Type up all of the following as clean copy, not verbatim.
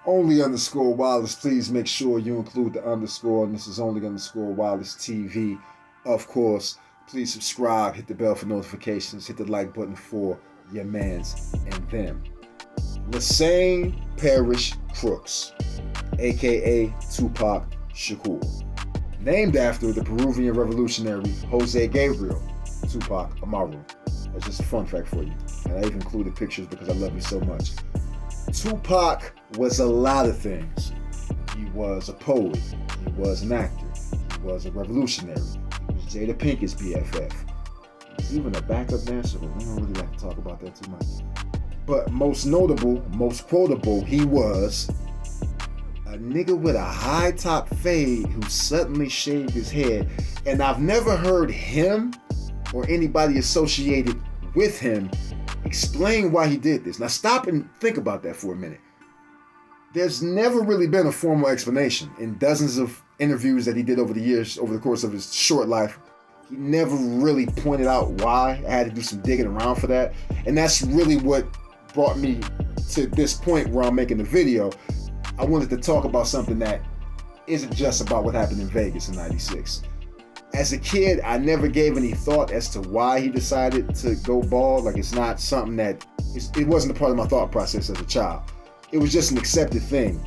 only underscore Wallace. Please make sure you include the underscore, and this is only underscore Wallace TV. Of course, please subscribe, hit the bell for notifications, hit the like button for your mans and them. Lassane Parish Crooks, aka Tupac Shakur, named after the Peruvian revolutionary Jose Gabriel Tupac Amaru. That's just a fun fact for you. And I even included pictures because I love you so much. Tupac was a lot of things. He was a poet. He was an actor. He was a revolutionary. He was Jada Pinkett's BFF. He was even a backup dancer, but we don't really like to talk about that too much. But most notable, most quotable, he was a nigga with a high top fade who suddenly shaved his head. And I've never heard him or anybody associated with him explain why he did this. Now stop and think about that for a minute. There's never really been a formal explanation in dozens of interviews that he did over the years, over the course of his short life. He never really pointed out why. I had to do some digging around for that. And that's really what brought me to this point where I'm making the video. I wanted to talk about something that isn't just about what happened in Vegas in '96. As a kid, I never gave any thought as to why he decided to go bald. Like, it's not something that, it wasn't a part of my thought process as a child. It was just an accepted thing.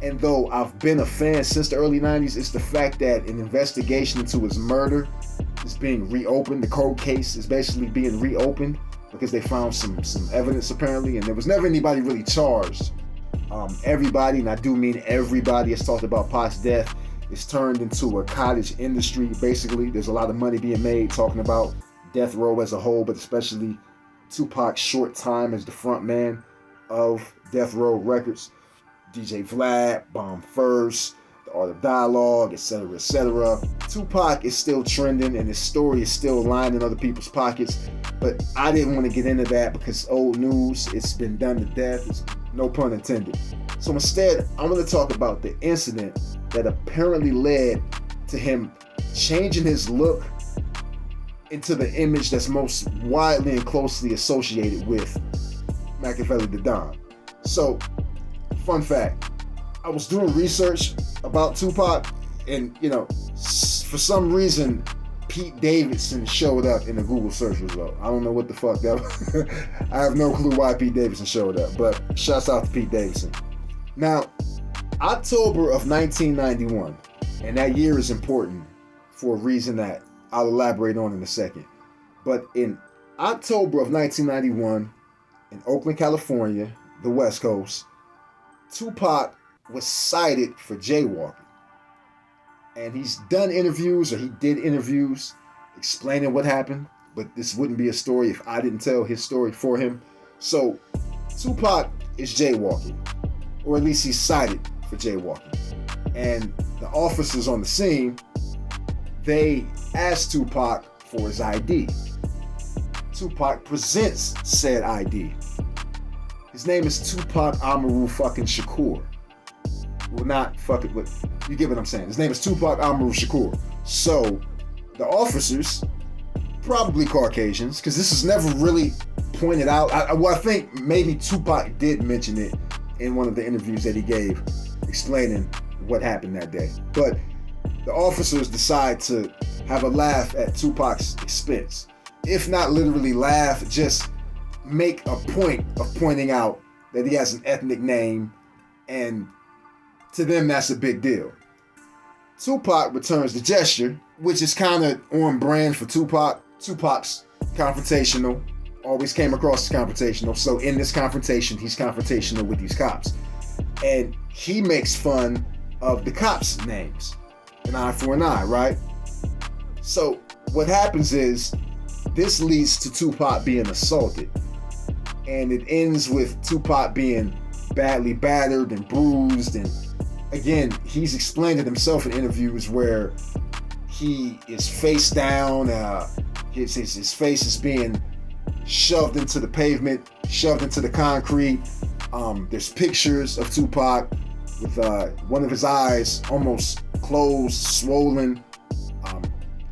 And though I've been a fan since the early 90s, it's the fact that an investigation into his murder is being reopened. The cold case is basically being reopened because they found some evidence apparently, and there was never anybody really charged. Everybody, and I do mean everybody, has talked about Pac's death. It's turned into a cottage industry, basically. There's a lot of money being made talking about death row as a whole, but especially Tupac's short time as the front man of Death Row Records. DJ Vlad, Bomb First, The Art of Dialogue, etc., etc. Tupac is still trending, and his story is still lining other people's pockets, but I didn't want to get into that because old news, it's been done to death. It's no pun intended. So instead, I'm going to talk about the incident that apparently led to him changing his look into the image that's most widely and closely associated with Machiavelli the Don. So, fun fact, I was doing research about Tupac, and for some reason, Pete Davidson showed up in the Google search result. I don't know what the fuck that was. I have no clue why Pete Davidson showed up, but shouts out to Pete Davidson. Now, October of 1991, and that year is important for a reason that I'll elaborate on in a second. But in October of 1991, in Oakland, California, the West Coast, Tupac was cited for jaywalking. And he's done interviews, or he did interviews, explaining what happened, but this wouldn't be a story if I didn't tell his story for him. So, Tupac is jaywalking, or at least he's cited for jaywalking. And the officers on the scene, they asked Tupac for his ID. Tupac presents said ID. His name is Tupac Amaru fucking Shakur. Well, not fucking, but you get what I'm saying. His name is Tupac Amaru Shakur. So, the officers, probably Caucasians, because this is never really pointed out. I think maybe Tupac did mention it in one of the interviews that he gave, explaining what happened that day. But the officers decide to have a laugh at Tupac's expense. If not literally laugh, just make a point of pointing out that he has an ethnic name, and to them that's a big deal. Tupac returns the gesture, which is kind of on brand for Tupac. Tupac's confrontational, always came across as confrontational. So in this confrontation, he's confrontational with these cops. And he makes fun of the cops' names. An eye for an eye, right? So what happens is, this leads to Tupac being assaulted. And it ends with Tupac being badly battered and bruised. And again, he's explained it himself in interviews where he is face down, his face is being shoved into the pavement, shoved into the concrete. There's pictures of Tupac with one of his eyes almost closed, swollen,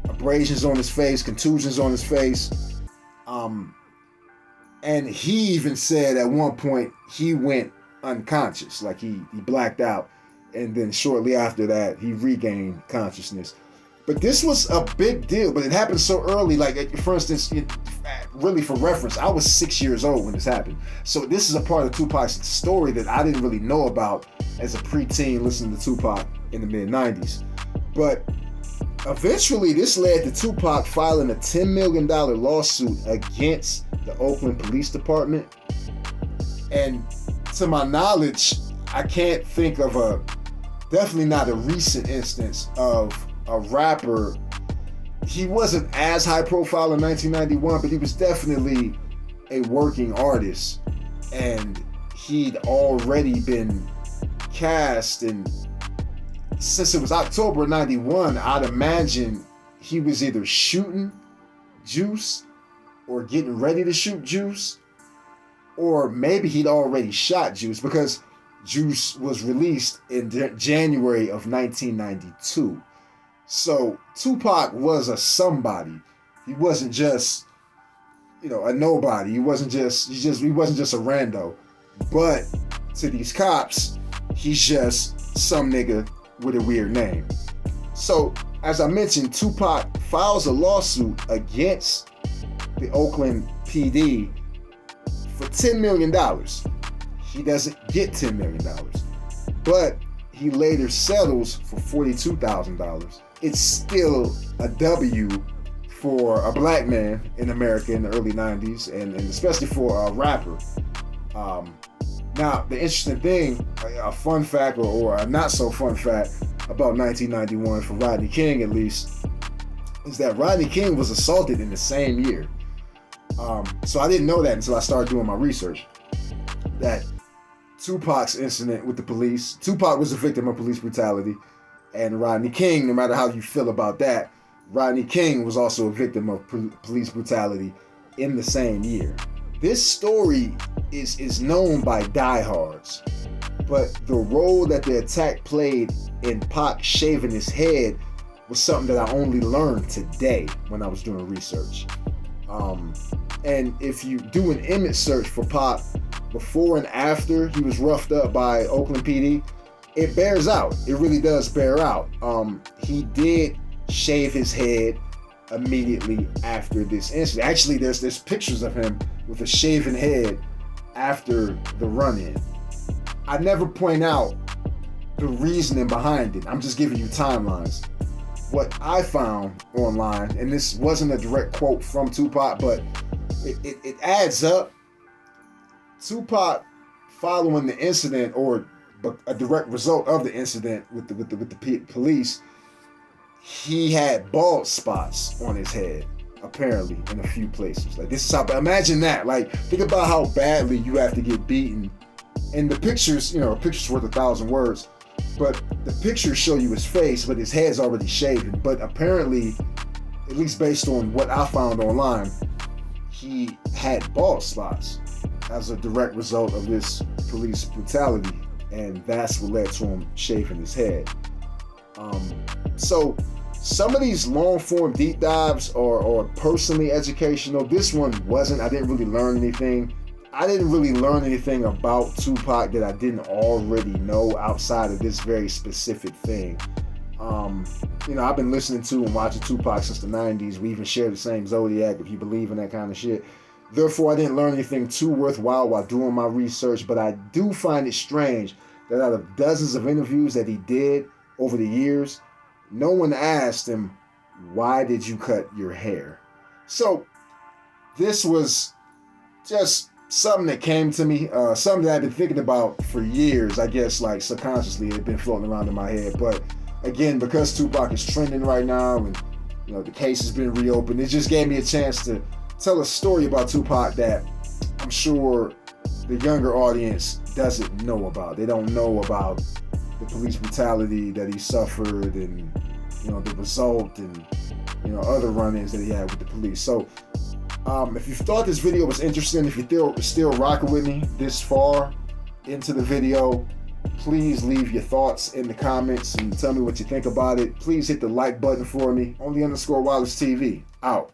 abrasions on his face, contusions on his face. And he even said at one point he went unconscious, like he blacked out, and then shortly after that he regained consciousness. But this was a big deal, but it happened so early. Like, for instance, really for reference, I was 6 years old when this happened. So this is a part of Tupac's story that I didn't really know about as a preteen listening to Tupac in the mid-90s. But eventually this led to Tupac filing a $10 million lawsuit against the Oakland Police Department. And to my knowledge, I can't think of definitely not a recent instance of a rapper. He wasn't as high profile in 1991, but he was definitely a working artist, and he'd already been cast. And since it was October 91, I'd imagine he was either shooting Juice or getting ready to shoot Juice, or maybe he'd already shot Juice, because Juice was released in January of 1992. So Tupac was a somebody. He wasn't just, a nobody. He wasn't just a rando. But to these cops, he's just some nigga with a weird name. So, as I mentioned, Tupac files a lawsuit against the Oakland PD for $10 million. He doesn't get $10 million, but he later settles for $42,000. It's still a W for a black man in America in the early 90s, and especially for a rapper. Now, the interesting thing, a fun fact or a not so fun fact about 1991 for Rodney King at least, is that Rodney King was assaulted in the same year. So I didn't know that until I started doing my research, that Tupac's incident with the police, Tupac was a victim of police brutality, and Rodney King, no matter how you feel about that, Rodney King was also a victim of police brutality in the same year. This story is known by diehards, but the role that the attack played in Pac shaving his head was something that I only learned today when I was doing research. And if you do an image search for Pac before and after he was roughed up by Oakland PD, it bears out. It really does bear out. He did shave his head immediately after this incident. Actually, there's pictures of him with a shaven head after the run-in. I never point out the reasoning behind it. I'm just giving you timelines. What I found online, and this wasn't a direct quote from Tupac, but it adds up. Tupac, following the incident, or a direct result of the incident with the police, he had bald spots on his head, apparently, in a few places. Like, this is how, imagine that. Like, think about how badly you have to get beaten. And the pictures, a picture's worth 1,000 words, but the pictures show you his face, but his head's already shaven. But apparently, at least based on what I found online, he had bald spots as a direct result of this police brutality, and that's what led to him shaving his head. So some of these long-form deep dives are personally educational. This one wasn't. I didn't really learn anything. I didn't really learn anything about Tupac that I didn't already know outside of this very specific thing. I've been listening to and watching Tupac since the 90s. We even share the same zodiac, if you believe in that kind of shit. Therefore, I didn't learn anything too worthwhile while doing my research, but I do find it strange that out of dozens of interviews that he did over the years, no one asked him, why did you cut your hair? So this was just something that came to me, something that I've been thinking about for years. I guess, like, subconsciously it had been floating around in my head. But again, because Tupac is trending right now and the case has been reopened, it just gave me a chance to tell a story about Tupac that I'm sure the younger audience doesn't know about. They don't know about the police brutality that he suffered, and the result, and other run-ins that he had with the police. So if you thought this video was interesting, if you're still rocking with me this far into the video, please leave your thoughts in the comments and tell me what you think about it. Please hit the like button for me. Only_Wallace TV. Out.